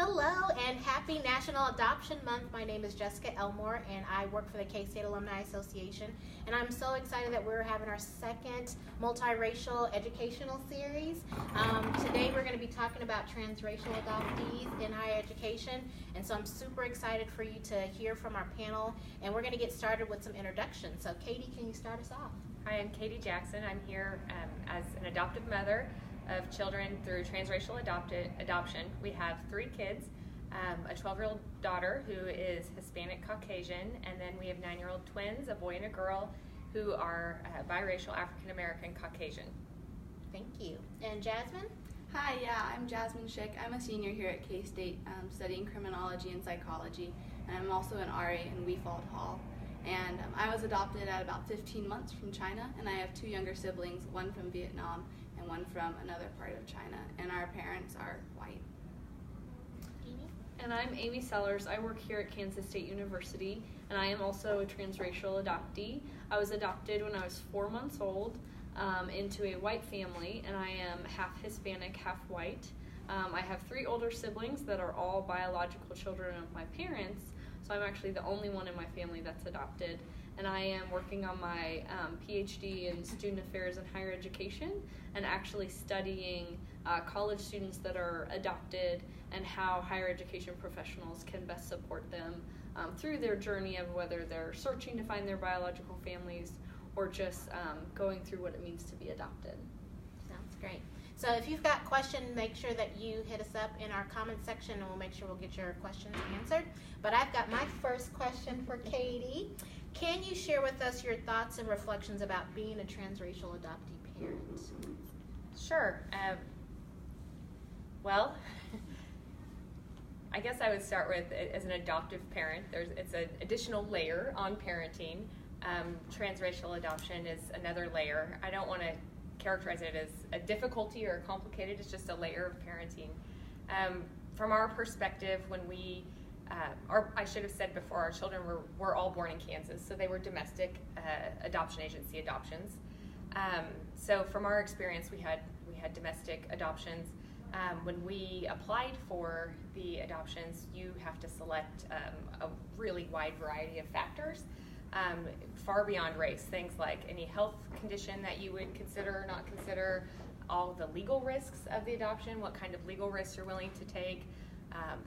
Hello and happy National Adoption Month. My name is Jessica Elmore and I work for the K-State Alumni Association, and I'm so excited that we're having our second multiracial educational series. Today we're going to be talking about transracial adoptees in higher education, and so I'm super excited for you to hear from our panel, and we're going to get started with some introductions. So Katie, can you start us off? Hi, I'm Katie Jackson. I'm here as an adoptive mother of children through transracial adoption. We have 3 kids, a 12-year-old daughter who is Hispanic Caucasian, and then we have 9-year-old twins, a boy and a girl, who are biracial African American Caucasian. Thank you. And Jasmine? Hi, I'm Jasmine Schick. I'm a senior here at K-State studying criminology and psychology, and I'm also an RA in Weefald Hall. And I was adopted at about 15 months from China, and I have 2 younger siblings, one from Vietnam and one from another part of China, and our parents are white. And I'm Amy Sellers. I work here at Kansas State University, and I am also a transracial adoptee. I was adopted when I was 4 months old into a white family, and I am half Hispanic, half white. I have 3 older siblings that are all biological children of my parents, so I'm actually the only one in my family that's adopted. And I am working on my PhD in student affairs and higher education, and actually studying college students that are adopted and how higher education professionals can best support them through their journey of whether they're searching to find their biological families or just going through what it means to be adopted. Sounds great. So if you've got questions, make sure that you hit us up in our comment section, and we'll make sure we'll get your questions answered. But I've got my first question for Katie. Can you share with us your thoughts and reflections about being a transracial adoptee parent? Sure. Well, I guess I would start with, as an adoptive parent, it's an additional layer on parenting. Transracial adoption is another layer. I don't want to characterize it as a difficulty or complicated. It's just a layer of parenting. From our perspective, when we I should have said before, our children were all born in Kansas, so they were domestic adoption agency adoptions. So from our experience, we had domestic adoptions. When we applied for the adoptions, you have to select a really wide variety of factors, far beyond race. Things like any health condition that you would consider or not consider, all the legal risks of the adoption, what kind of legal risks you're willing to take,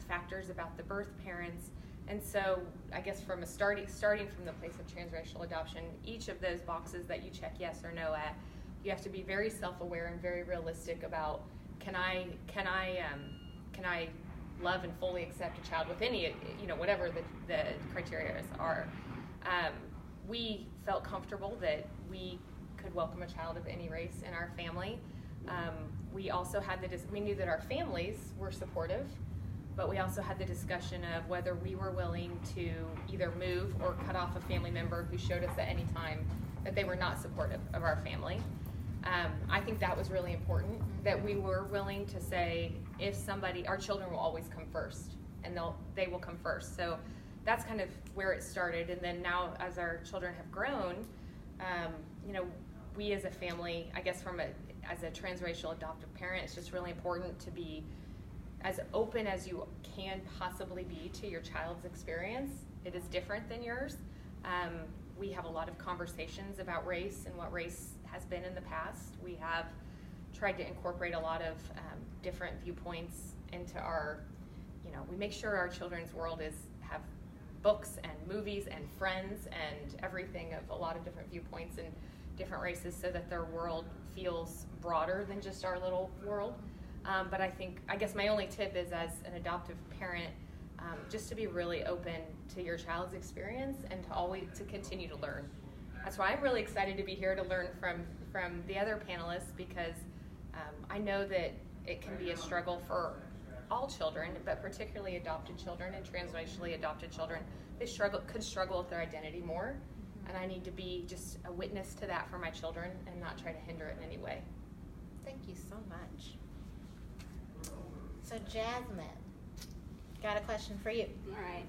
factors about the birth parents. And so I guess from starting from the place of transracial adoption, each of those boxes that you check yes or no at, you have to be very self-aware and very realistic about, can I love and fully accept a child with any, whatever the criteria are. We felt comfortable that we could welcome a child of any race in our family. We also had we knew that our families were supportive, but we also had the discussion of whether we were willing to either move or cut off a family member who showed us at any time that they were not supportive of our family. I think that was really important, that we were willing to say, our children will always come first, and they will come first. So that's kind of where it started. And then now, as our children have grown, we as a family, I guess as a transracial adoptive parent, it's just really important to be as open as you can possibly be to your child's experience. It is different than yours. We have a lot of conversations about race and what race has been in the past. We have tried to incorporate a lot of different viewpoints into we make sure our children's world have books and movies and friends and everything of a lot of different viewpoints and different races, so that their world feels broader than just our little world. But I guess my only tip is, as an adoptive parent, just to be really open to your child's experience and to continue to learn. That's why I'm really excited to be here to learn from the other panelists, because I know that it can be a struggle for all children, but particularly adopted children and transracially adopted children. They could struggle with their identity more, and I need to be just a witness to that for my children and not try to hinder it in any way. Thank you so much. So Jasmine, got a question for you. All right.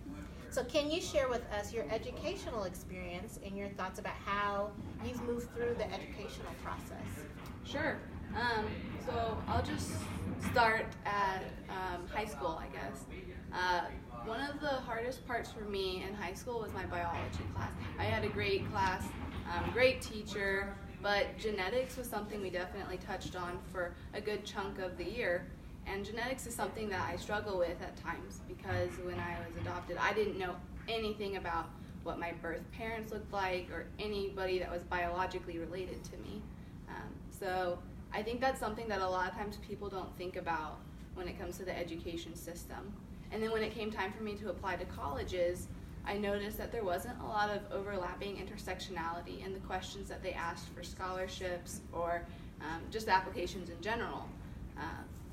So can you share with us your educational experience and your thoughts about how you've moved through the educational process? Sure. So I'll just start at high school, I guess. One of the hardest parts for me in high school was my biology class. I had a great class, great teacher, but genetics was something we definitely touched on for a good chunk of the year. And genetics is something that I struggle with at times because when I was adopted, I didn't know anything about what my birth parents looked like or anybody that was biologically related to me. So I think that's something that a lot of times people don't think about when it comes to the education system. And then when it came time for me to apply to colleges, I noticed that there wasn't a lot of overlapping intersectionality in the questions that they asked for scholarships or just applications in general.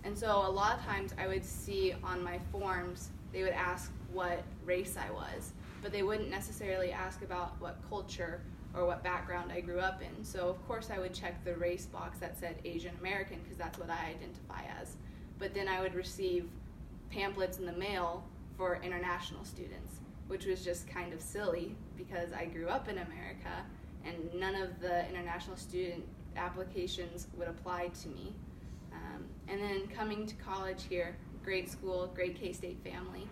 And so a lot of times I would see on my forms, they would ask what race I was, but they wouldn't necessarily ask about what culture or what background I grew up in. So of course I would check the race box that said Asian American because that's what I identify as. But then I would receive pamphlets in the mail for international students, which was just kind of silly because I grew up in America and none of the international student applications would apply to me. And then coming to college here, great school, great K-State family.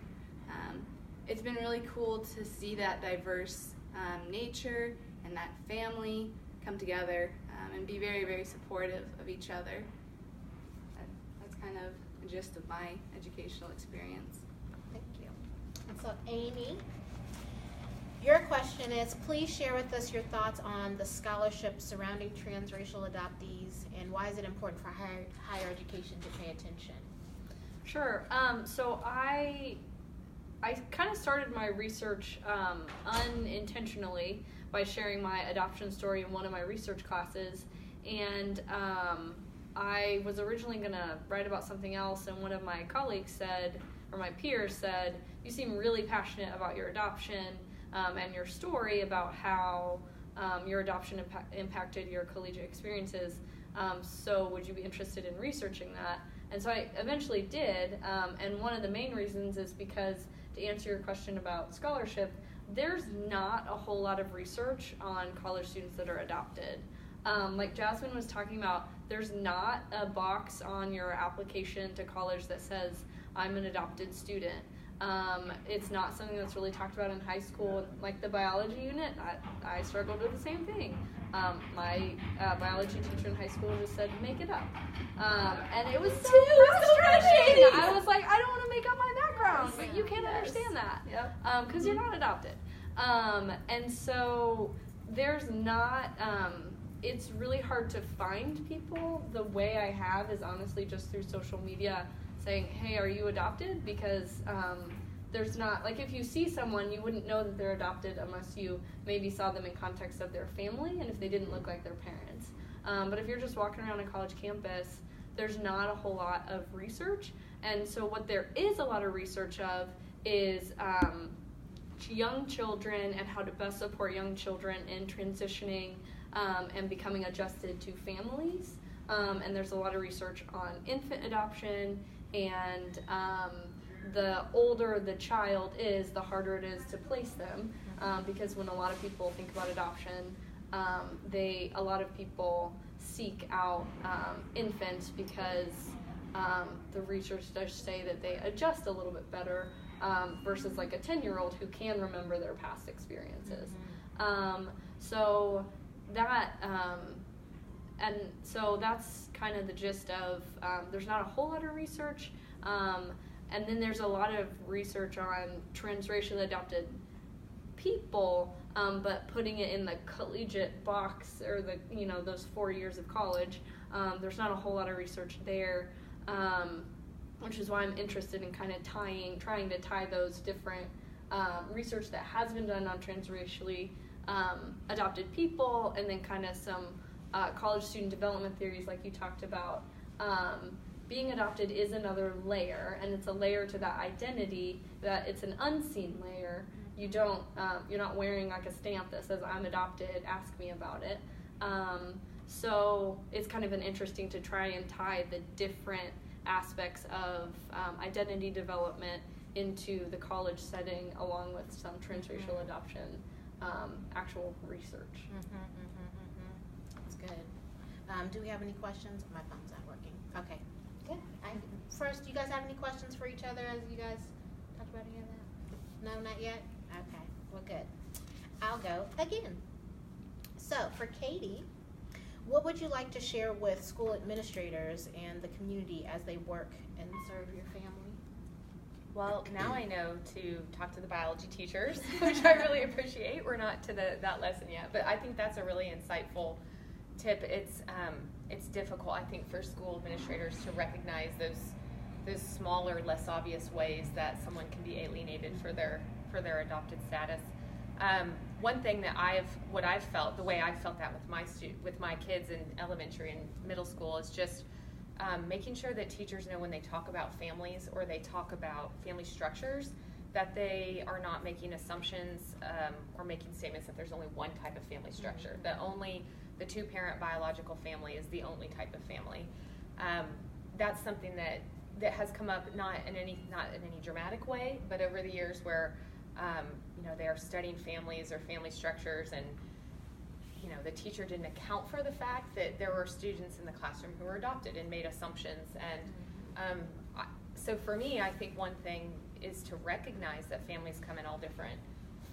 It's been really cool to see that diverse nature and that family come together and be very, very supportive of each other. That's kind of the gist of my educational experience. Thank you. And so, Amy, your question is, please share with us your thoughts on the scholarships surrounding transracial adoptees and why is it important for higher education to pay attention? Sure. So I kind of started my research unintentionally by sharing my adoption story in one of my research classes, and I was originally going to write about something else, and one of my colleagues said, or my peers said, you seem really passionate about your adoption and your story about how your adoption impacted your collegiate experiences, so would you be interested in researching that? And so I eventually did, and one of the main reasons is because, to answer your question about scholarship, there's not a whole lot of research on college students that are adopted. Like Jasmine was talking about, there's not a box on your application to college that says, I'm an adopted student. It's not something that's really talked about in high school. Like the biology unit, I struggled with the same thing. My biology teacher in high school just said, make it up. And it was so frustrating. I was like, I don't want to make up my background, but you can't understand that because you're not adopted. And so there's not, it's really hard to find people. The way I have is honestly just through social media saying, hey, are you adopted? Because there's not, like if you see someone, you wouldn't know that they're adopted unless you maybe saw them in context of their family and if they didn't look like their parents. But if you're just walking around a college campus, there's not a whole lot of research. And so what there is a lot of research of is young children and how to best support young children in transitioning and becoming adjusted to families. And there's a lot of research on infant adoption, and the older the child is, the harder it is to place them, because when a lot of people think about adoption, a lot of people seek out infants because the research does say that they adjust a little bit better versus like a 10-year-old who can remember their past experiences. So that's kind of the gist of, there's not a whole lot of research, and then there's a lot of research on transracially adopted people, but putting it in the collegiate box or those 4 years of college, there's not a whole lot of research there, which is why I'm interested in kind of trying to tie those different research that has been done on transracially adopted people, and then kind of some college student development theories like you talked about. Being adopted is another layer, and it's a layer to that identity, that it's an unseen layer. You don't, you're not wearing like a stamp that says I'm adopted, ask me about it. So it's kind of interesting to try and tie the different aspects of identity development into the college setting, along with some transracial adoption actual research. That's good. Do we have any questions? My phone's not working. Okay. Okay. First, do you guys have any questions for each other as you guys talk about any of that? No, not yet? Okay, well, good. I'll go again. So, for Katie, what would you like to share with school administrators and the community as they work and serve your family? Well, now I know to talk to the biology teachers, which I really appreciate. We're not to that lesson yet, but I think that's a really insightful tip. It's difficult, I think, for school administrators to recognize those smaller, less obvious ways that someone can be alienated for their adopted status. One thing that I've felt, the way I've felt that with my kids in elementary and middle school, is just making sure that teachers know when they talk about families or they talk about family structures that they are not making assumptions or making statements that there's only one type of family structure, that only the two-parent biological family is the only type of family. That's something that has come up not in any dramatic way, but over the years where they are studying families or family structures, and the teacher didn't account for the fact that there were students in the classroom who were adopted and made assumptions. And so for me, I think one thing is to recognize that families come in all different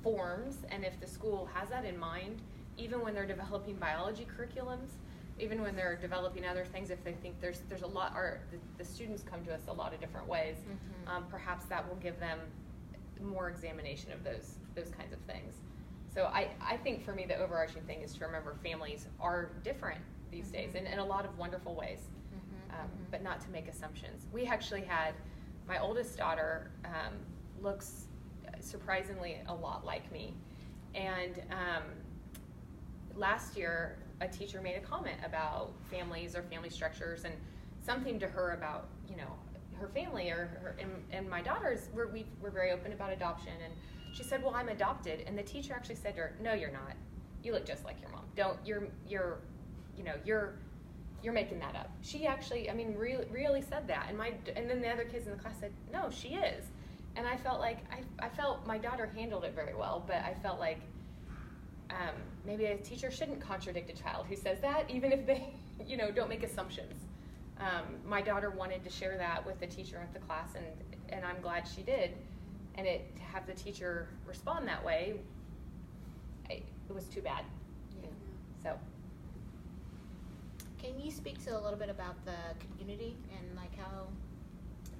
forms, and if the school has that in mind, even when they're developing biology curriculums, even when they're developing other things, if they think there's a lot, or the students come to us a lot of different ways, perhaps that will give them more examination of those kinds of things. So I think for me the overarching thing is to remember families are different these days in a lot of wonderful ways, but not to make assumptions. We actually had, my oldest daughter looks surprisingly a lot like me, and last year a teacher made a comment about families or family structures and something to her about her family or her, and my daughters we're very open about adoption, and she said, well, I'm adopted, and the teacher actually said to her, no, you're not, you look just like your mom, you're making that up. She actually, really said that, and then the other kids in the class said, no, she is. And I felt like I felt my daughter handled it very well, but I felt like maybe a teacher shouldn't contradict a child who says that, even if they don't make assumptions. My daughter wanted to share that with the teacher at the class, and I'm glad she did. And to have the teacher respond that way, it was too bad. So, can you speak to a little bit about the community and how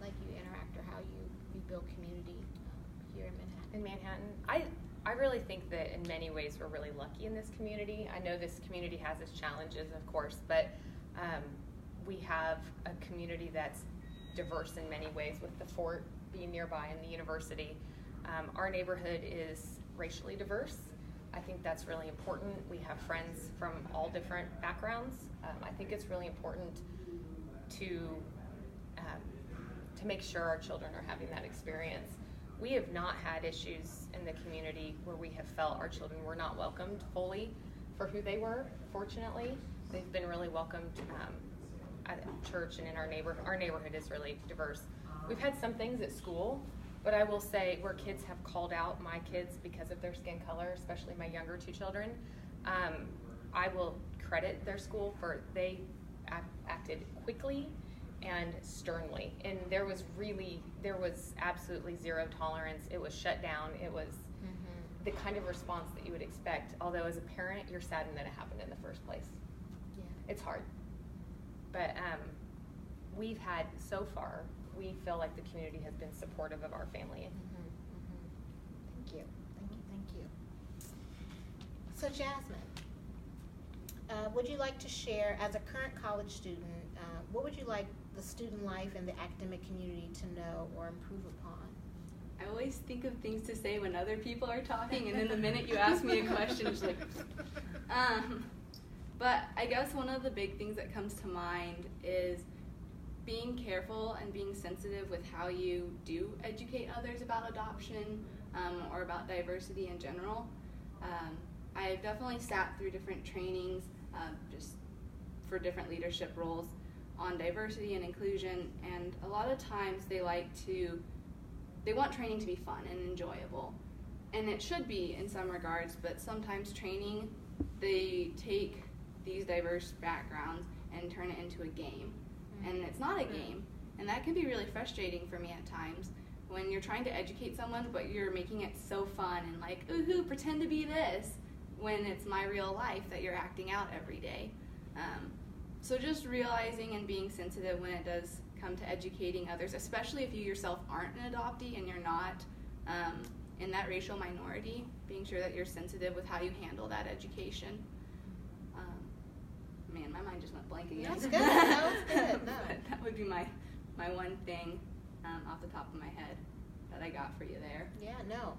you interact or how you build community here in Manhattan? In Manhattan, I really think that in many ways we're really lucky in this community. I know this community has its challenges, of course, but we have a community that's diverse in many ways, with the fort being nearby and the university. Our neighborhood is racially diverse. I think that's really important. We have friends from all different backgrounds. I think it's really important to make sure our children are having that experience. We have not had issues in the community where we have felt our children were not welcomed fully for who they were, fortunately. They've been really welcomed at church and in our neighborhood. Our neighborhood is really diverse. We've had some things at school, but I will say where kids have called out my kids because of their skin color, especially my younger two children, I will credit their school for they acted quickly and sternly. And there was absolutely zero tolerance. It was shut down. It was the kind of response that you would expect, although as a parent, you're saddened that it happened in the first place. Yeah. It's hard. But we've had, so far, we feel like the community has been supportive of our family. Thank you. So Jasmine, would you like to share, as a current college student, what would you like the student life and the academic community to know or improve upon? I always think of things to say when other people are talking, and then the minute you ask me a question, it's like, But I guess one of the big things that comes to mind is being careful and being sensitive with how you do educate others about adoption or about diversity in general. I've definitely sat through different trainings just for different leadership roles on diversity and inclusion, and a lot of times they want training to be fun and enjoyable, and it should be in some regards, but sometimes training, they take these diverse backgrounds and turn it into a game. And it's not a game, And that can be really frustrating for me at times when you're trying to educate someone, but you're making it so fun and like, ooh, pretend to be this, when it's my real life that you're acting out every day. So just realizing and being sensitive when it does come to educating others, especially if you yourself aren't an adoptee and you're not in that racial minority, being sure that you're sensitive with how you handle that education. Man, my mind just went blank again. That's good. That was good. No. That would be my one thing off the top of my head that I got for you there. Yeah, no.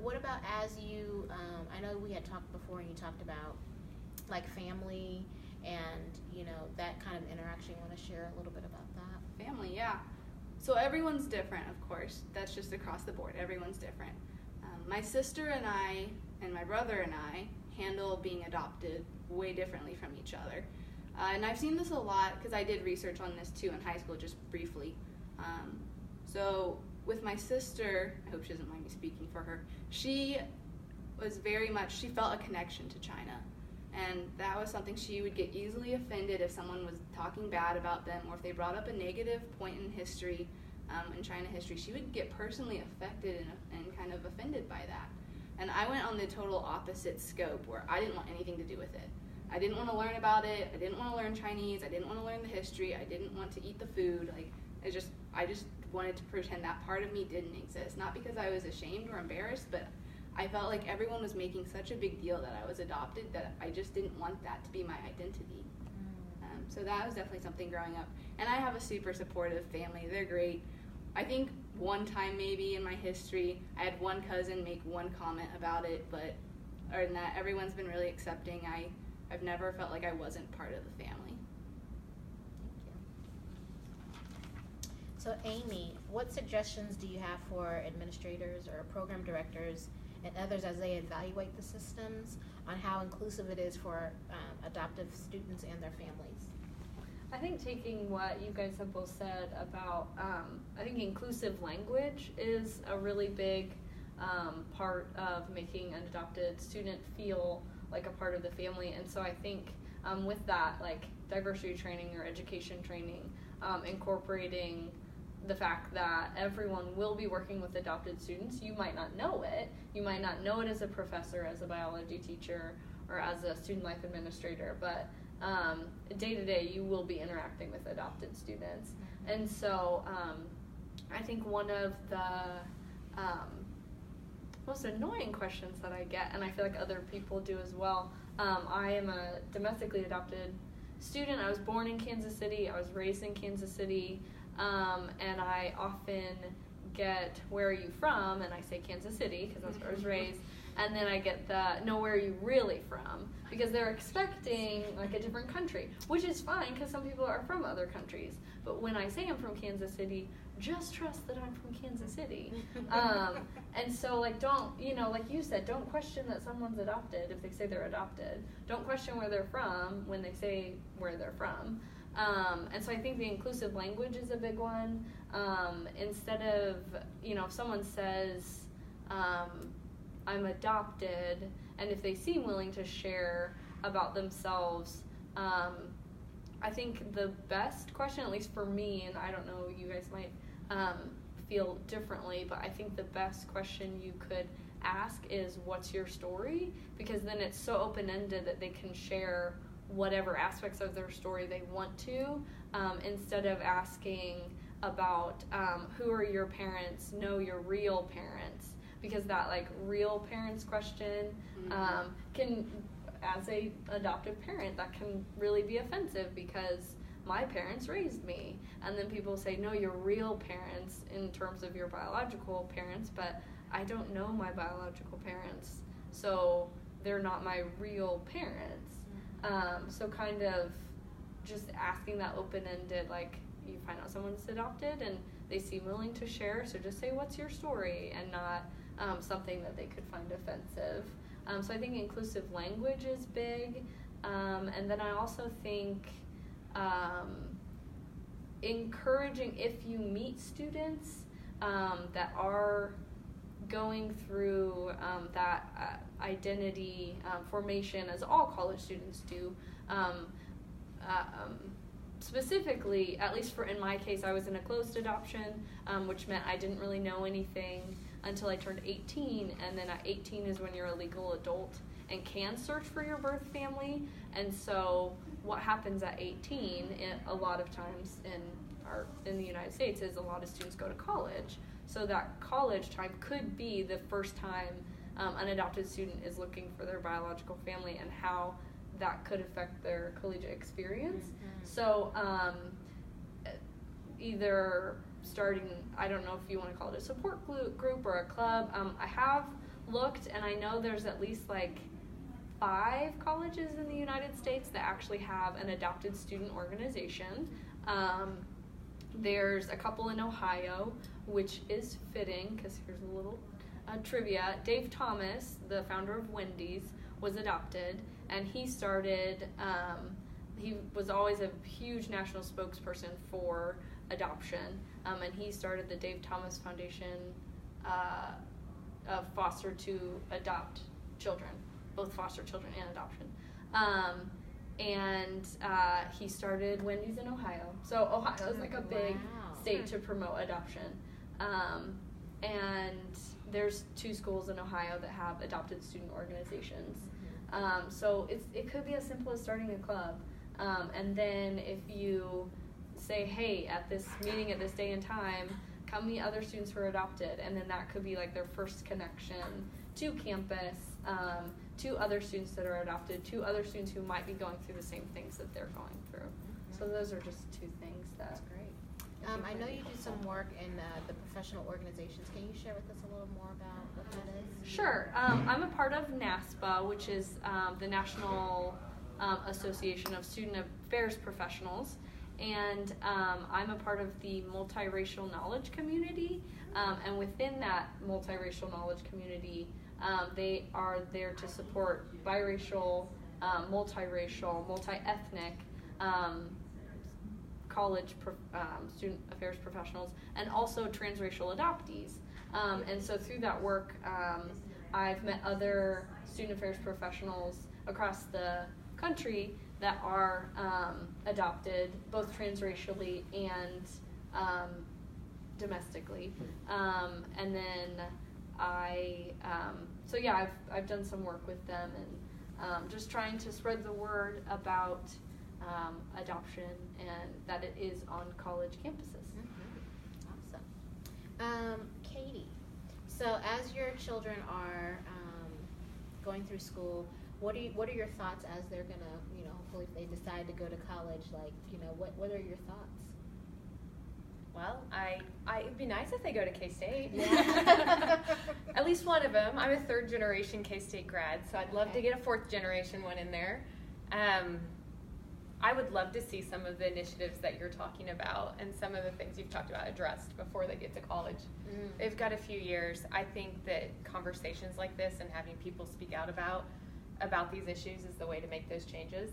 What about as you, I know we had talked before and you talked about like family and, you know, that kind of interaction. You want to share a little bit about that? Family, yeah. So everyone's different, of course. That's just across the board. Everyone's different. My sister and I, and my brother and I, handle being adopted way differently from each other. And I've seen this a lot because I did research on this too in high school, just briefly. So with my sister, I hope she doesn't mind me speaking for her, she felt a connection to China. And that was something she would get easily offended if someone was talking bad about them, or if they brought up a negative point in history, in China history, she would get personally affected and kind of offended by that. And I went on the total opposite scope where I didn't want anything to do with it. I didn't want to learn about it. I didn't want to learn Chinese. I didn't want to learn the history. I didn't want to eat the food. Like, I just wanted to pretend that part of me didn't exist. Not because I was ashamed or embarrassed, but I felt like everyone was making such a big deal that I was adopted that I just didn't want that to be my identity. So that was definitely something growing up. And I have a super supportive family. They're great. I think one time maybe in my history, I had one cousin make one comment about it, but other than that, everyone's been really accepting. I've never felt like I wasn't part of the family. So Amy, what suggestions do you have for administrators or program directors and others as they evaluate the systems on how inclusive it is for adoptive students and their families? I think taking what you guys have both said about, I think inclusive language is a really big part of making an adopted student feel like a part of the family. And so I think with that, like diversity training or education training, incorporating the fact that everyone will be working with adopted students. You might not know it. You might not know it as a professor, as a biology teacher, or as a student life administrator, but day to day you will be interacting with adopted students. And so I think one of the most annoying questions that I get, and I feel like other people do as well, I am a domestically adopted student. I was born in Kansas City. I was raised in Kansas City. And I often get, where are you from? And I say Kansas City, because that's where I was raised. And then I get no, where are you really from? Because they're expecting like a different country, which is fine because some people are from other countries. But when I say I'm from Kansas City, just trust that I'm from Kansas City. And so like don't, like you said, don't question that someone's adopted if they say they're adopted. Don't question where they're from when they say where they're from. And so I think the inclusive language is a big one. Instead of, if someone says, I'm adopted, and if they seem willing to share about themselves, I think the best question, at least for me, and I don't know, you guys might feel differently, but I think the best question you could ask is, what's your story? Because then it's so open-ended that they can share whatever aspects of their story they want to, instead of asking about who are your parents, know your real parents, because that like real parents question can, as a adoptive parent, that can really be offensive because my parents raised me, and then people say no, your real parents in terms of your biological parents, but I don't know my biological parents, so they're not my real parents. So kind of just asking that open-ended, like you find out someone's adopted and they seem willing to share, so just say what's your story and not something that they could find offensive. So I think inclusive language is big, and then I also think encouraging, if you meet students that are going through that identity formation, as all college students do, specifically, at least in my case, I was in a closed adoption, which meant I didn't really know anything until I turned 18, and then at 18 is when you're a legal adult and can search for your birth family. And so what happens at 18, a lot of times in the United States, is a lot of students go to college. So that college time could be the first time an adopted student is looking for their biological family, and how that could affect their collegiate experience. Mm-hmm. So either starting, I don't know if you want to call it a support group or a club. I have looked, and I know there's at least like 5 colleges in the United States that actually have an adopted student organization. There's a couple in Ohio, which is fitting, because here's a little trivia. Dave Thomas, the founder of Wendy's, was adopted, and he started, he was always a huge national spokesperson for adoption, and he started the Dave Thomas Foundation of foster to adopt children, both foster children and adoption. And he started Wendy's in Ohio. So Ohio is like a big state to promote adoption. And there's 2 schools in Ohio that have adopted student organizations. So it could be as simple as starting a club. And then if you say, hey, at this meeting at this day and time, come meet other students who are adopted, and then that could be like their first connection to campus, to other students that are adopted, to other students who might be going through the same things that they're going through. So those are just 2 things that's great. I know you do some work in the professional organizations. Can you share with us a little more about what that is? Sure. I'm a part of NASPA, which is the National Association of Student Affairs Professionals, and I'm a part of the Multiracial Knowledge Community, and within that Multiracial Knowledge Community, they are there to support biracial, multiracial, multi-ethnic college student affairs professionals, and also transracial adoptees. And so through that work, I've met other student affairs professionals across the country that are adopted, both transracially and domestically. And then I've done some work with them, and just trying to spread the word about adoption and that it is on college campuses. Awesome. Katie, so as your children are going through school, what are your thoughts as they're gonna, hopefully if they decide to go to college, what are your thoughts? Well, it'd be nice if they go to K-State. Yeah. At least one of them. I'm a 3rd generation K-State grad, so I'd love to get a 4th generation one in there. I would love to see some of the initiatives that you're talking about and some of the things you've talked about addressed before they get to college. They've got a few years. I think that conversations like this and having people speak out about these issues is the way to make those changes.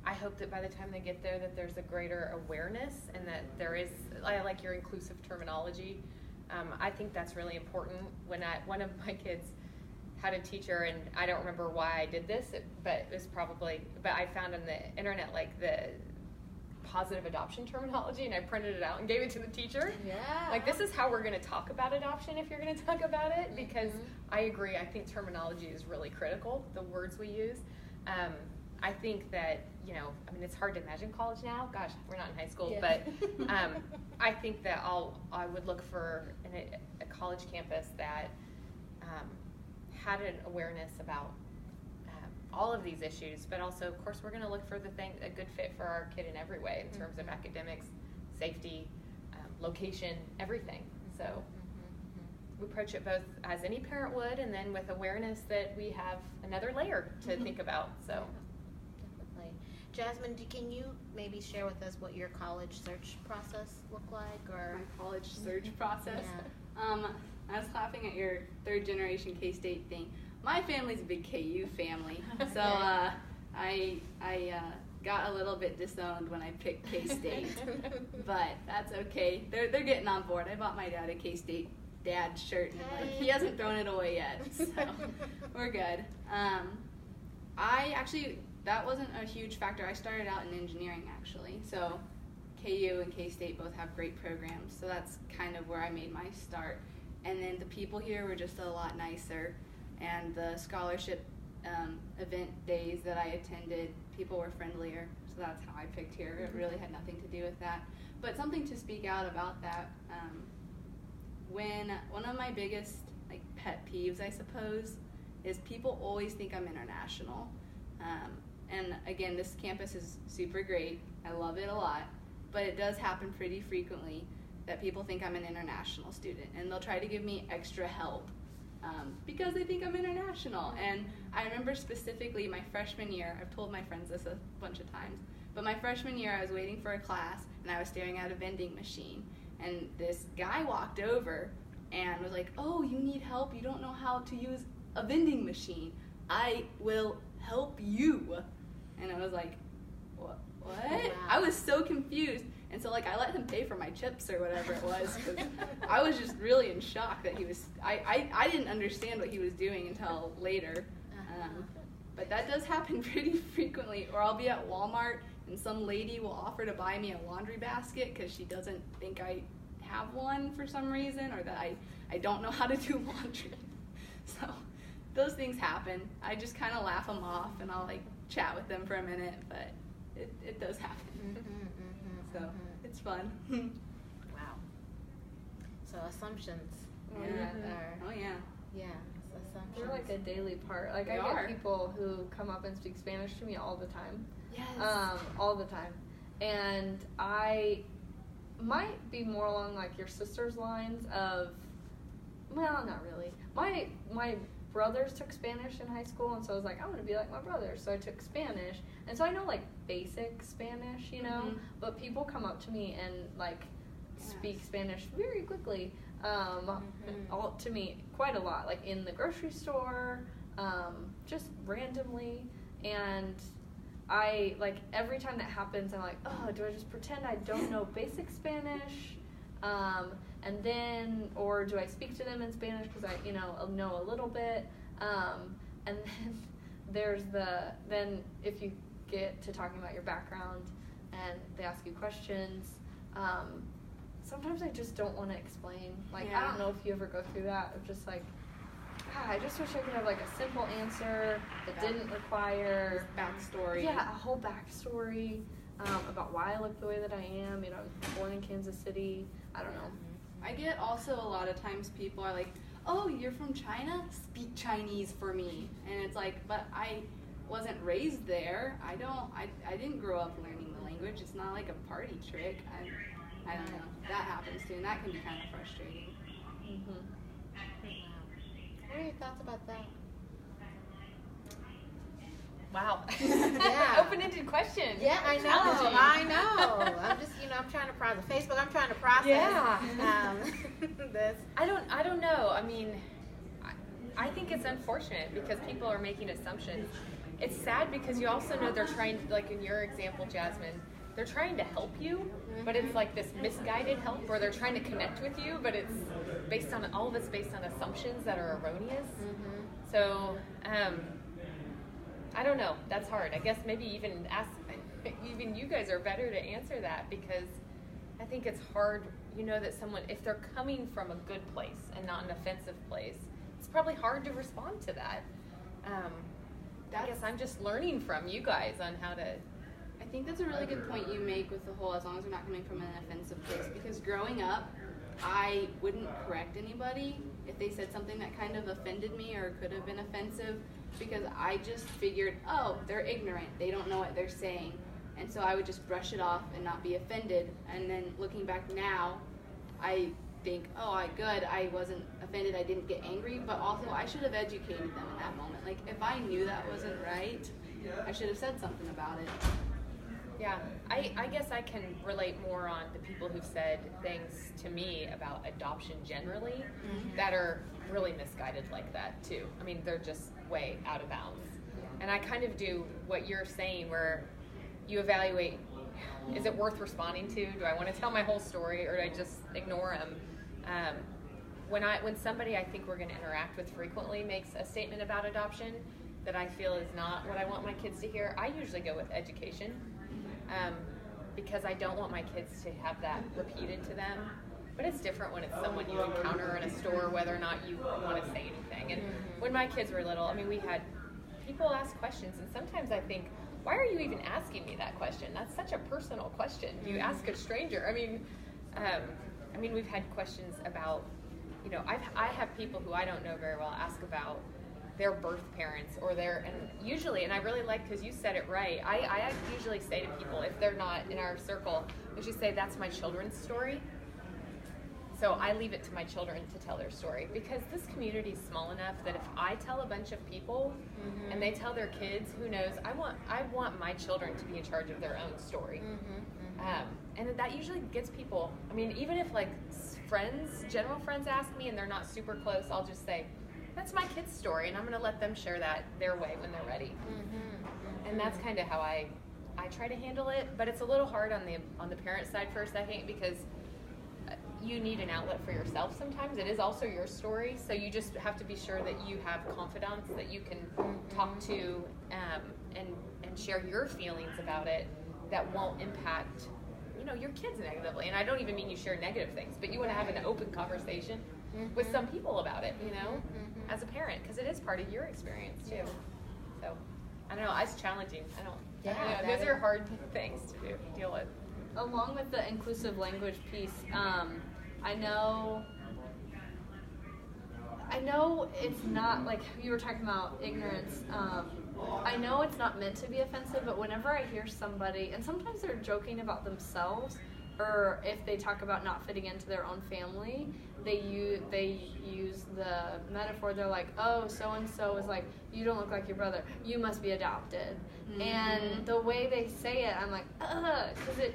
I hope that by the time they get there that there's a greater awareness, and that there is, I like your inclusive terminology. I think that's really important. When one of my kids had a teacher, and I don't remember why I did this, but I found on the internet like the positive adoption terminology, and I printed it out and gave it to the teacher. Yeah. Like, this is how we're going to talk about adoption if you're going to talk about it, because I agree. I think terminology is really critical, the words we use. I think that, it's hard to imagine college now. Gosh, we're not in high school, but I think that I would look for a college campus that had an awareness about all of these issues, but also, of course, we're going to look for a good fit for our kid in every way, in terms of academics, safety, location, everything. So we approach it both as any parent would, and then with awareness that we have another layer to think about. So. Definitely. Jasmine, can you maybe share with us what your college search process looked like? Or My college search process? Yeah. I was laughing at your 3rd generation K-State thing. My family's a big KU family, so I got a little bit disowned when I picked K-State, but that's okay. They're getting on board. I bought my dad a K-State dad shirt, and he hasn't thrown it away yet, so we're good. I actually that wasn't a huge factor. I started out in engineering, actually. So KU and K-State both have great programs, so that's kind of where I made my start. And then the people here were just a lot nicer, and the scholarship event days that I attended, people were friendlier, so that's how I picked here. It really had nothing to do with that. But something to speak out about that, when one of my biggest pet peeves, I suppose, is people always think I'm international. And again, this campus is super great. I love it a lot, but it does happen pretty frequently that people think I'm an international student, and they'll try to give me extra help because they think I'm international. And I remember specifically my freshman year, I've told my friends this a bunch of times, but my freshman year I was waiting for a class and I was staring at a vending machine, and this guy walked over and was like, "Oh, you need help? You don't know how to use a vending machine? I will help you." And I was like, what? Wow. I was so confused. And so I let him pay for my chips or whatever it was, because I was just really in shock that he was, I didn't understand what he was doing until later. But that does happen pretty frequently. Or I'll be at Walmart and some lady will offer to buy me a laundry basket because she doesn't think I have one for some reason, or that I don't know how to do laundry. So those things happen. I just kind of laugh them off, and I'll chat with them for a minute, but it does happen. So it's fun. Wow. So assumptions. Yeah. Are, Oh yeah. yeah. Assumptions. They're like a daily part. I get people who come up and speak Spanish to me all the time. Yes. All the time. And I might be more along your sister's lines of, well, not really. My brothers took Spanish in high school, and so I was like, I want to be like my brothers. So I took Spanish, and so I know basic Spanish, but people come up to me and speak Spanish very quickly, all to me quite a lot, in the grocery store, just randomly. And I every time that happens, I'm like, oh, do I just pretend I don't know basic Spanish? And then, or do I speak to them in Spanish because I, know a little bit? And then there's then if you get to talking about your background and they ask you questions, sometimes I just don't want to explain. I don't know if you ever go through that of just I just wish I could have a simple answer that didn't require backstory. Yeah, a whole backstory about why I look the way that I am. I was born in Kansas City. I don't know. I get also a lot of times people are like, "Oh, you're from China? Speak Chinese for me." And it's but I wasn't raised there. I didn't grow up learning the language. It's not a party trick. I don't know. That happens too, and that can be kind of frustrating. What are your thoughts about that? Wow. Yeah. Open-ended question. Yeah, I know. I'm just, I'm trying to process Facebook. I'm trying to process this. I don't know. I mean, I think it's unfortunate because people are making assumptions. It's sad because you also know they're trying to, in your example, Jasmine, they're trying to help you, but it's this misguided help where they're trying to connect with you, but it's based on, all of it's based on assumptions that are erroneous. So, I don't know. That's hard. I guess maybe even you guys are better to answer that, because I think it's hard, that someone, if they're coming from a good place and not an offensive place, it's probably hard to respond to that. I guess I'm just learning from you guys on how to. I think that's a really good point you make with the whole, as long as we're not coming from an offensive place, because growing up, I wouldn't correct anybody if they said something that kind of offended me or could have been offensive, because I just figured, oh, they're ignorant, they don't know what they're saying. And so I would just brush it off and not be offended. And then looking back now, I think, oh, good, I wasn't offended, I didn't get angry, but also I should have educated them in that moment. If I knew that wasn't right, I should have said something about it. Yeah, I guess I can relate more on the people who've said things to me about adoption generally that are really misguided like that too. I mean, they're just way out of bounds. And I kind of do what you're saying, where you evaluate, is it worth responding to? Do I want to tell my whole story, or do I just ignore them? When somebody I think we're going to interact with frequently makes a statement about adoption, that I feel is not what I want my kids to hear, I usually go with education, because I don't want my kids to have that repeated to them. But it's different when it's someone you encounter in a store, whether or not you want to say anything. And when my kids were little, I mean, we had people ask questions, and sometimes I think, why are you even asking me that question? That's such a personal question. You ask a stranger. I mean, we've had questions about, you know, I have people who I don't know very well ask about their birth parents or and usually, and I really like, because you said it right, I usually say to people, if they're not in our circle, I usually say, that's my children's story. So I leave it to my children to tell their story, because this community is small enough that if I tell a bunch of people and they tell their kids, who knows, I want my children to be in charge of their own story. And that usually gets people, I mean, even if like friends, general friends ask me and they're not super close, I'll just say, that's my kid's story, and I'm going to let them share that their way when they're ready. And that's kind of how I try to handle it, but it's a little hard on the parent side first, I think, because you need an outlet for yourself sometimes. It is also your story, so you just have to be sure that you have confidants that you can talk to and share your feelings about it that won't impact, you know, your kids negatively. And I don't even mean you share negative things, but you want to have an open conversation with some people about it, you know, as a parent, because it is part of your experience too. So I don't know, it's challenging. I don't know, those are hard things to deal with. Along with the inclusive language piece, I know it's not, like you were talking about ignorance, I know it's not meant to be offensive, but whenever I hear somebody, and sometimes they're joking about themselves, or if they talk about not fitting into their own family, they use the metaphor, they're like, oh, so-and-so is like, you don't look like your brother, you must be adopted. And the way they say it, I'm like, because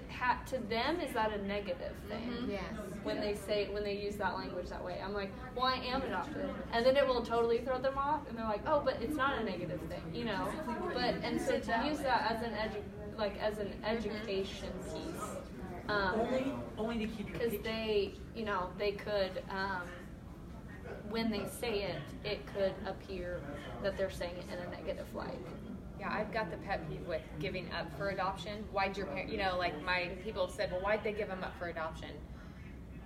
to them, is that a negative thing? Yes. When they use that language that way, I'm like, well, I am adopted, and then it will totally throw them off, and they're like, oh, but it's not a negative thing, you know. But and so to use that as an education piece. Only to keep your because they could, when they say it could appear that they're saying it in a negative light. Yeah, I've got the pet peeve with giving up for adoption. Why'd your parent, you know, like my people have said, well, why'd they give them up for adoption?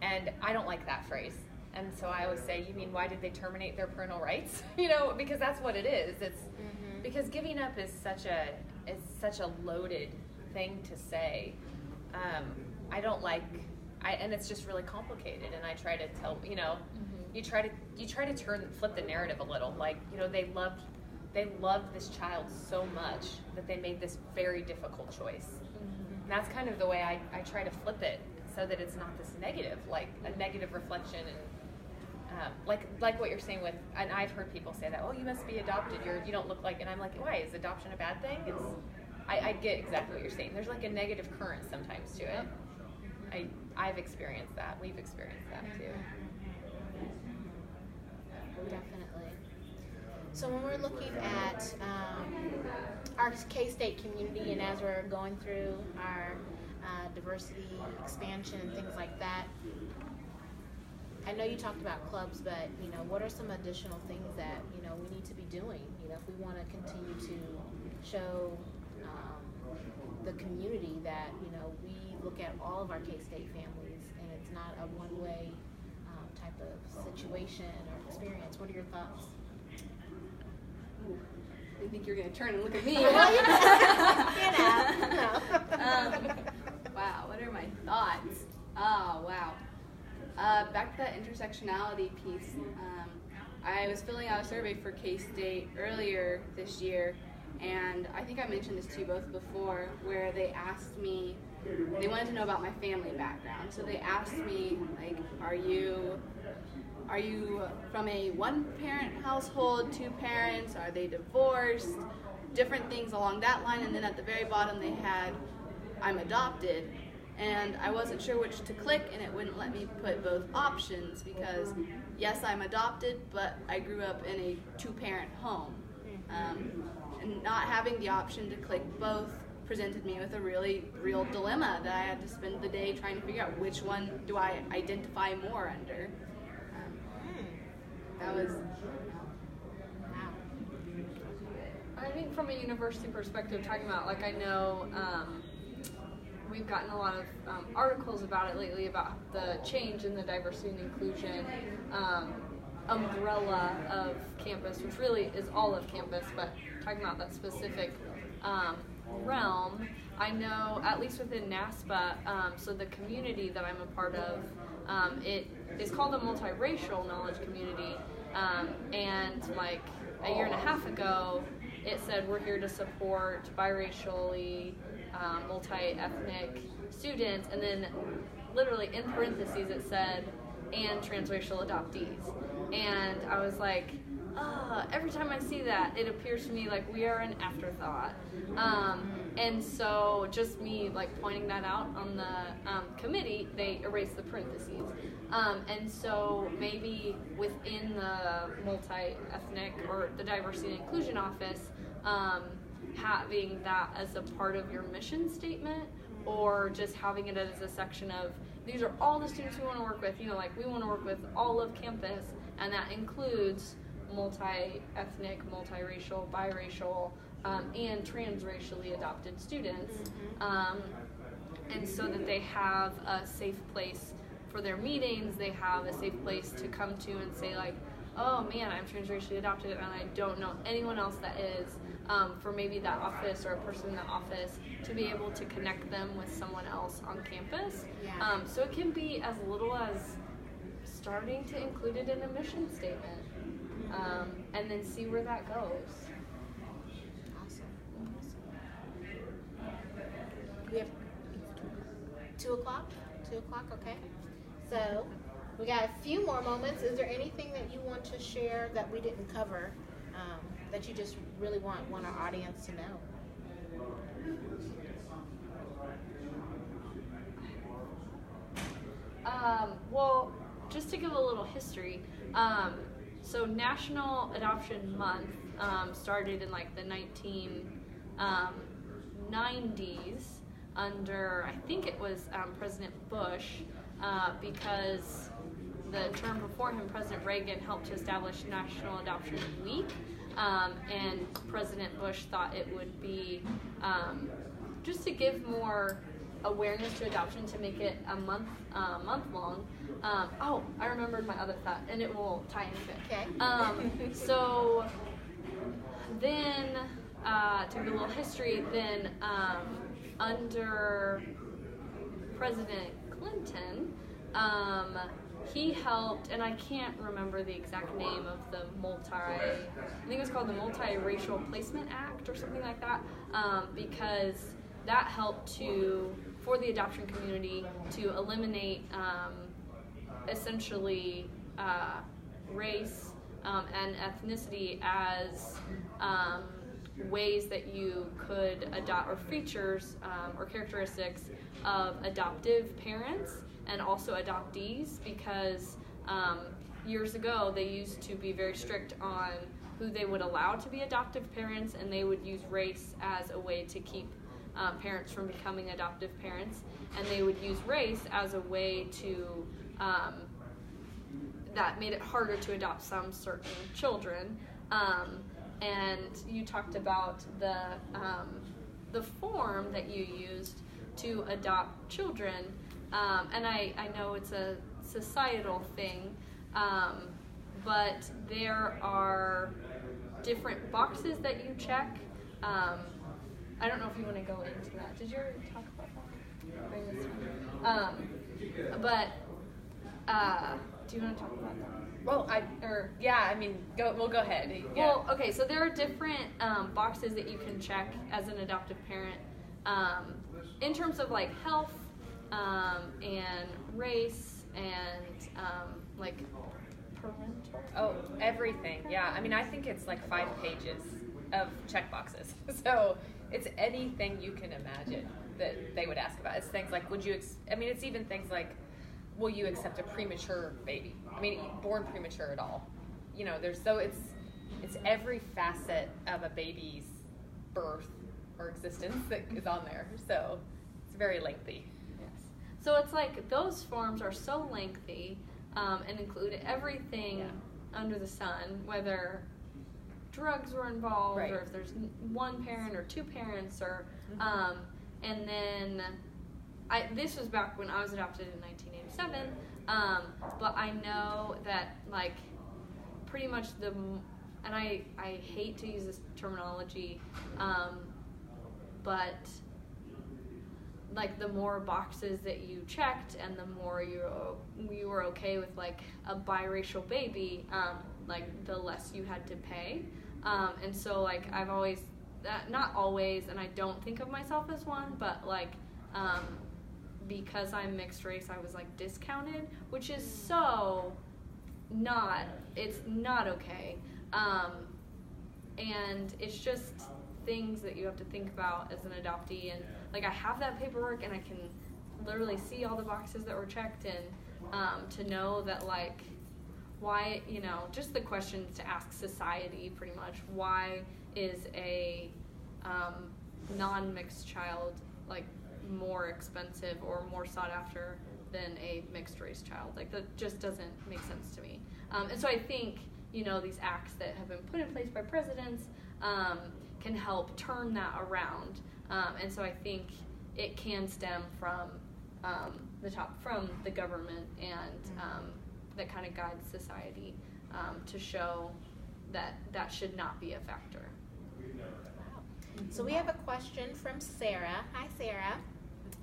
And I don't like that phrase. And so I always say, you mean, why did they terminate their parental rights? You know, because that's what it is. It's because giving up is such a loaded thing to say. I don't like, and it's just really complicated. And I try to tell, you know, you try to flip the narrative a little. Like, you know, they loved this child so much that they made this very difficult choice. And that's kind of the way I try to flip it, so that it's not this negative, like a negative reflection. And like what you're saying with, and I've heard people say that, oh, you must be adopted, you don't look like, and I'm like, why, is adoption a bad thing? I get exactly what you're saying. There's like a negative current sometimes to it. I've experienced that. We've experienced that too. Definitely. So when we're looking at our K-State community, and as we're going through our diversity expansion and things like that, I know you talked about clubs, but you know, what are some additional things that you know we need to be doing? You know, if we want to continue to show the community that you know we look at all of our K-State families, and it's not a one-way type of situation or experience. What are your thoughts? I think you're going to turn and look at me. Wow, what are my thoughts? Oh, wow. Back to that intersectionality piece. I was filling out a survey for K-State earlier this year, and I think I mentioned this to you both before, where they asked me, they wanted to know about my family background. So they asked me, like, are you from a one-parent household, two parents, are they divorced, different things along that line, and then at the very bottom they had, I'm adopted, and I wasn't sure which to click, and it wouldn't let me put both options, because yes, I'm adopted, but I grew up in a two-parent home, and not having the option to click both presented me with a really real dilemma that I had to spend the day trying to figure out which one do I identify more under. That was, wow. I think from a university perspective, talking about, like, I know we've gotten a lot of articles about it lately, about the change in the diversity and inclusion umbrella of campus, which really is all of campus, but talking about that specific realm. I know, at least within NASPA, so the community that I'm a part of, it is called a multiracial knowledge community, and like a year and a half ago, it said we're here to support biracially, multi-ethnic students, and then literally in parentheses it said, and transracial adoptees. And I was like, every time I see that, it appears to me like we are an afterthought. And so just me like pointing that out on the committee, they erased the parentheses. And so maybe within the multi-ethnic or the diversity and inclusion office, having that as a part of your mission statement, or just having it as a section of, these are all the students we want to work with, you know, like we want to work with all of campus, and that includes multi-ethnic, multiracial, biracial, and transracially adopted students, and so that they have a safe place for their meetings, they have a safe place to come to and say like, oh man, I'm transracially adopted and I don't know anyone else that is, for maybe that office or a person in the office to be able to connect them with someone else on campus. Yeah. So it can be as little as starting to include it in a mission statement, and then see where that goes. Awesome. We have 2 o'clock? 2 o'clock, okay. So we got a few more moments. Is there anything that you want to share that we didn't cover, that you just really want our audience to know? Well, just to give a little history, so National Adoption Month started in like the 1990s under, I think it was President Bush, because the term before him, President Reagan, helped to establish National Adoption Week, and President Bush thought it would be just to give more awareness to adoption, to make it a month long. I remembered my other thought, and it will tie into it. Okay. So then, to give a little history, then under President Clinton, he helped, and I can't remember the exact name of the I think it was called the Multiracial Placement Act or something like that, because that helped for the adoption community to eliminate essentially race and ethnicity as ways that you could adopt, or features or characteristics of adoptive parents and also adoptees, because years ago they used to be very strict on who they would allow to be adoptive parents, and they would use race as a way to keep parents from becoming adoptive parents, and they would use race as a way to that made it harder to adopt some certain children. And you talked about the form that you used to adopt children, and I know it's a societal thing, but there are different boxes that you check. I don't know if you want to go into that. Did you already talk about that? Do you want to talk about that? Well, we'll go ahead. Yeah. Well, okay, so there are different boxes that you can check as an adoptive parent, in terms of like health, and race, and like parental. Oh, everything. Yeah. I mean, I think it's like 5 pages of check boxes. So it's anything you can imagine that they would ask about. It's things like, it's even things like, will you accept a premature baby? I mean, born premature at all. You know, it's every facet of a baby's birth or existence that is on there. So it's very lengthy. Yes. So it's like those forms are so lengthy, and include everything under the sun, whether drugs were involved, Right. or if there's one parent or two parents, or and then this was back when I was adopted in 1987, but I know that like pretty much and I hate to use this terminology, but like the more boxes that you checked and the more you were okay with like a biracial baby, like the less you had to pay. And so like I've always, not always, and I don't think of myself as one, but like because I'm mixed race, I was like discounted, which is so it's not okay. And it's just things that you have to think about as an adoptee, and like I have that paperwork and I can literally see all the boxes that were checked, and to know that like why, just the questions to ask society pretty much, why is a non-mixed child like more expensive or more sought after than a mixed race child? Like that just doesn't make sense to me. And so I think these acts that have been put in place by presidents can help turn that around. And so I think it can stem from the top, from the government, and that kind of guides society to show that that should not be a factor. Wow. So we have a question from Sarah. Hi, Sarah.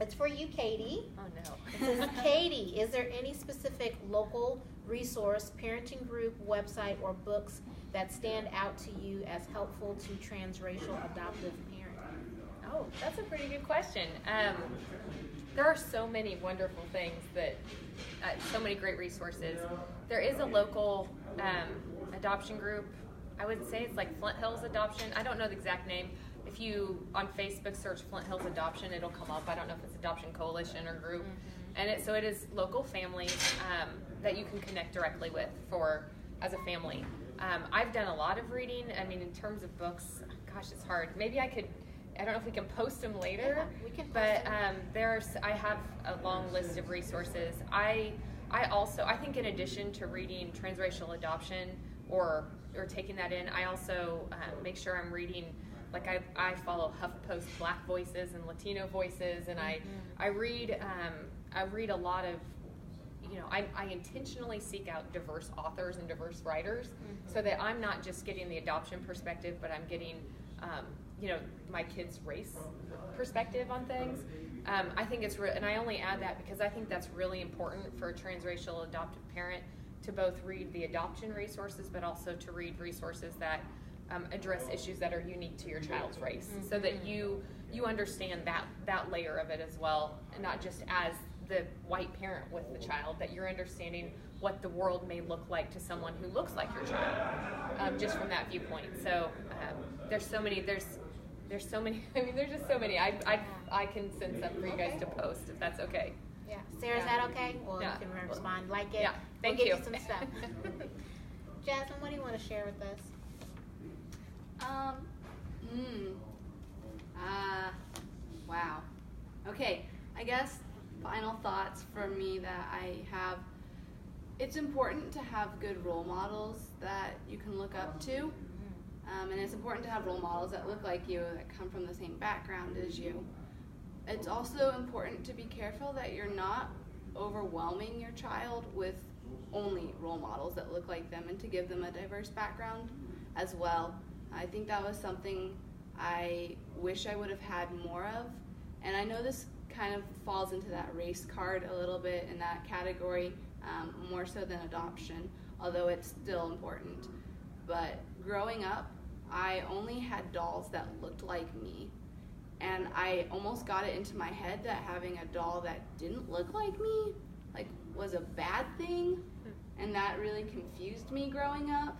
It's for you, Katie. Oh, no. It says, Katie, is there any specific local resource, parenting group, website, or books that stand out to you as helpful to transracial adoptive parenting? Oh, that's a pretty good question. There are so many wonderful things so many great resources. There is a local adoption group. I would say it's like Flint Hills Adoption. I don't know the exact name. If you on Facebook search Flint Hills Adoption, it'll come up. I don't know if it's Adoption Coalition or group. And it is local families that you can connect directly with as a family. I've done a lot of reading. I mean, in terms of books, gosh, it's hard. Maybe I don't know if we can post them later. Yeah, we can post but them. I have a long list of resources. I think in addition to reading Transracial Adoption or taking that in, I also make sure I'm reading. Like I follow HuffPost Black Voices and Latino Voices, and I read a lot of, I intentionally seek out diverse authors and diverse writers, so that I'm not just getting the adoption perspective, but I'm getting, my kid's race perspective on things. I think it's and I only add that because I think that's really important for a transracial adoptive parent to both read the adoption resources, but also to read resources that address issues that are unique to your child's race, so that you understand that layer of it as well, and not just as the white parent with the child, that you're understanding what the world may look like to someone who looks like your child, just from that viewpoint. So there's so many. I mean, there's just so many. I can send some for you guys to post if that's okay. Yeah. Sarah, is that okay? Well, Yeah. you can respond. Like it. Yeah. Thank we'll you. Get you some stuff. Jasmine, what do you want to share with us? Wow. Okay, I guess final thoughts for me that I have. It's important to have good role models that you can look up to. And it's important to have role models that look like you, that come from the same background as you. It's also important to be careful that you're not overwhelming your child with only role models that look like them, and to give them a diverse background as well. I think that was something I wish I would have had more of. And I know this kind of falls into that race card a little bit, in that category, more so than adoption, although it's still important. But growing up, I only had dolls that looked like me. And I almost got it into my head that having a doll that didn't look like me was a bad thing. And that really confused me growing up.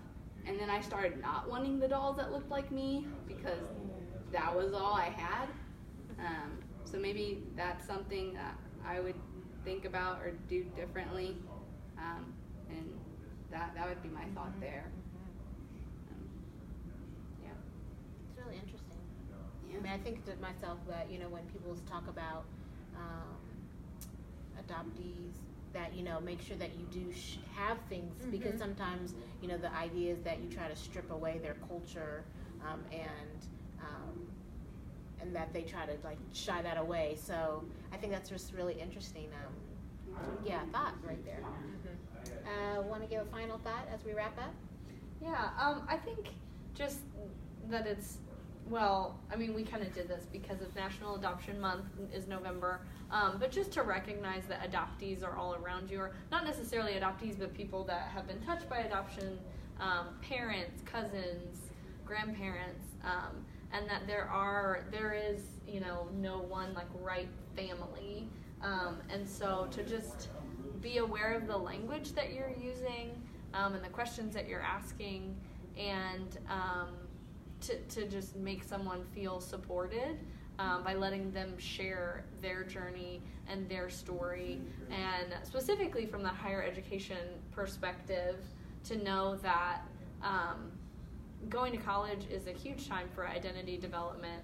And then I started not wanting the dolls that looked like me because that was all I had. So maybe that's something that I would think about or do differently. And that would be my thought there. Yeah. It's really interesting. Yeah. I mean, I think to myself that, when people talk about adoptees that, you know, make sure that you do have things, because sometimes, you know, the idea is that you try to strip away their culture, and that they try to like shy that away. So I think that's just really interesting. Yeah, thought right there. Want to give a final thought as we wrap up? Yeah, I think just that it's, well, I mean, we kind of did this because of National Adoption Month is November, but just to recognize that adoptees are all around you, or not necessarily adoptees, but people that have been touched by adoption, parents, cousins, grandparents, and that there is, you know, no one like right family, and so to just be aware of the language that you're using, and the questions that you're asking, and to just make someone feel supported by letting them share their journey and their story, and specifically from the higher education perspective, to know that going to college is a huge time for identity development,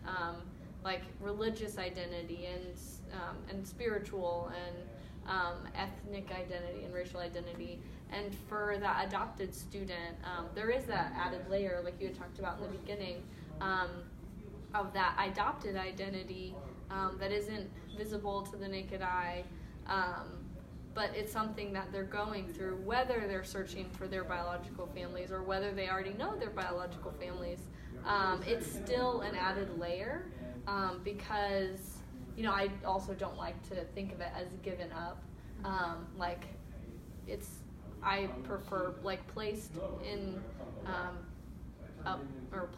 like religious identity and spiritual and ethnic identity and racial identity. And for that adopted student, there is that added layer, like you had talked about in the beginning, of that adopted identity that isn't visible to the naked eye, but it's something that they're going through, whether they're searching for their biological families or whether they already know their biological families. It's still an added layer, because, you know, I also don't like to think of it as given up. Like, I prefer like placed in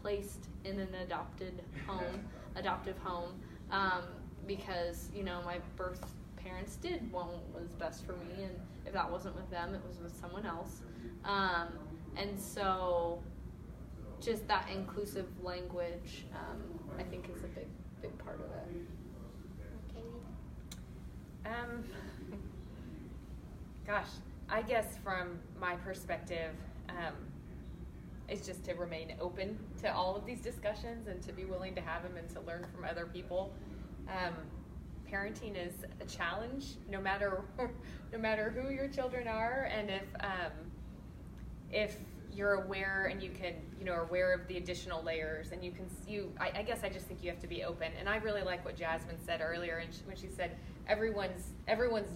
placed in an adoptive home, because, you know, my birth parents did what was best for me, and if that wasn't with them, it was with someone else. And so just that inclusive language, I think is a big part of it. Gosh, I guess from my perspective, it's just to remain open to all of these discussions and to be willing to have them and to learn from other people. Parenting is a challenge, no matter who your children are, and if you're aware and you can, you know, are aware of the additional layers, and I guess I just think you have to be open. And I really like what Jasmine said earlier, and when she said everyone's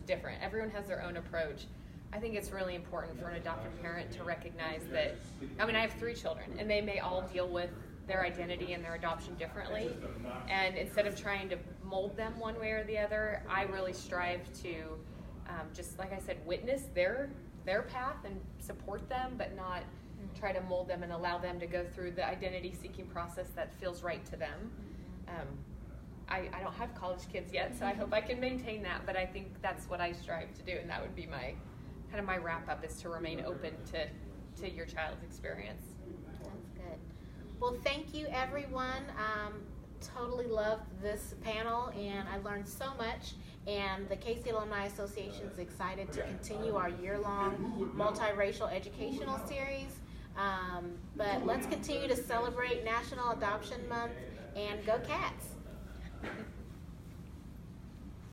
different, everyone has their own approach. I think it's really important for an adoptive parent to recognize that, I mean, I have 3 children, and they may all deal with their identity and their adoption differently, and instead of trying to mold them one way or the other, I really strive to just, like I said, witness their path and support them, but not try to mold them and allow them to go through the identity seeking process that feels right to them. I don't have college kids yet, so I hope I can maintain that, but I think that's what I strive to do, and that would be my wrap up, is to remain open to your child's experience. That's good. Well, thank you, everyone. Totally loved this panel, and I learned so much. And the K-State Alumni Association is excited to continue our year-long multiracial educational series. But let's continue to celebrate National Adoption Month, and go Cats!